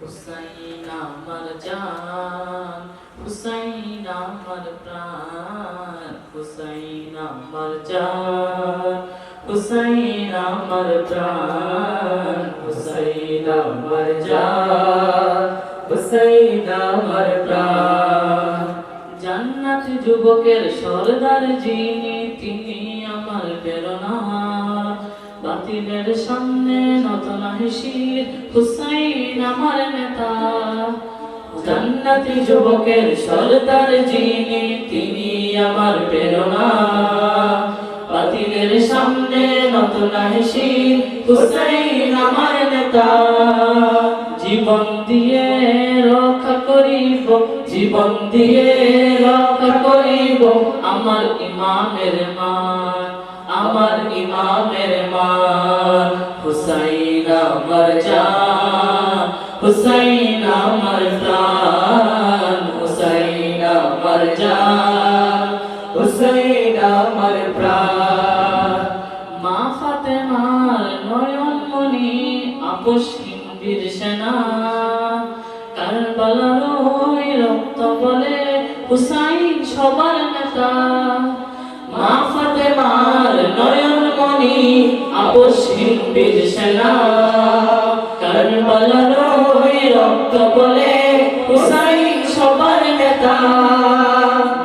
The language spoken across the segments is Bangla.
হুসাইন আমার জান, হুসাইন আমার প্রাণ, হুসাইন আমার জান, হুসাইন আমার প্রাণ, হুসাইন আমার জান, হুসাইন আমার প্রাণ। জান্নাত যুবকের সরদার যিনি, তিনি আমার প্রেরণা। বাতিলের সামনে নত নহে শির, হুসাইন আমার নেতা। জান্নাতি যুবকের সরদার যিনি, তিনি আমার প্রেরণা। বাতিলের সামনে নত নহে শির, হুসাইন আমার নেতা। জীবন দিয়ে রক্ষা করিব, জীবন দিয়ে রক্ষা করিব আমার ইমামের মান, আমার ইমামের মান। হুসাইন আমার জান, হুসাইন আমার প্রাণ, হুসাইন আমার জান, হুসাইন আমার প্রাণ। মা ফাতেমার নয়ন মনি, আপসহীন বীর সেনা। কারবালার ওই রক্ত বলে হুসাইন সবার নেতা। মা ফাতেমার নয়ন মনি, আপসহীন বীর সেনা। কারবালার ওই রক্ত বলে হুসাইন সবার নেতা।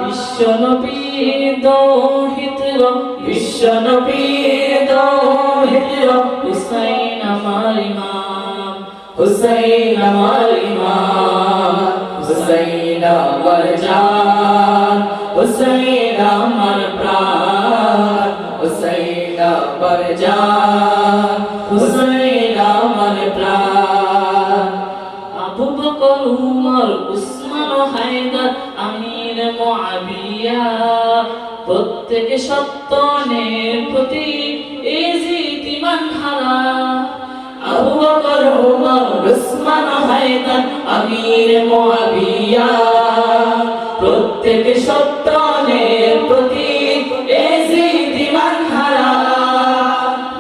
বিশ্ব নবীর দৌহিত, বিশ্ব নবীর দৌহিত, হুসাইন আমার ইমাম, হুসাইন আমার ইমাম। হুসাইন আমার জান, হুসাইন আমার প্রাণ, হুসাইন আমার জান, হুসাইন আমার প্রাণ। আবু বকর, উমর, উসমান ও হায়দার, আমির মুআবিয়া, প্রত্যেকে সত্যনের প্রতি এই জিতিমান হারা। আবু বকর, উমর, উসমান ও হায়দার, আমির মুআবিয়া, প্রত্যেকে সত্যনের প্রতি এই জিতিমান হারা।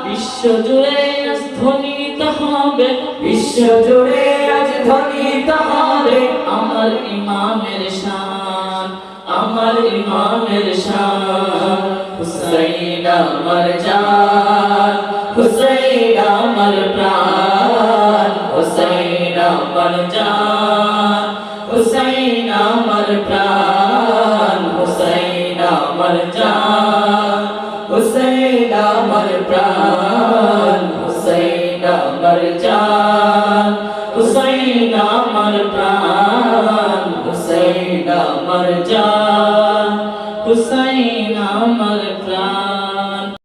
বিশ্ব জুড়ে আজ ধ্বনিত হবে, বিশ্ব জুড়ে আজ ধ্বনিত হবে আমার ইমামের শান, আমার ইমামের শান। হুসাইন আমার জান, হুসাইন আমার প্রাণ, হুসাইন আমার জান, হুসাইন আমার প্রাণ, হুসাইন আমার জান, হুসাইন আমার প্রাণ, হুসাইন আমার জান, হুসাইন আমার প্রাণ, হুসাইন আমার জান, হুসাইন আমার প্রাণ।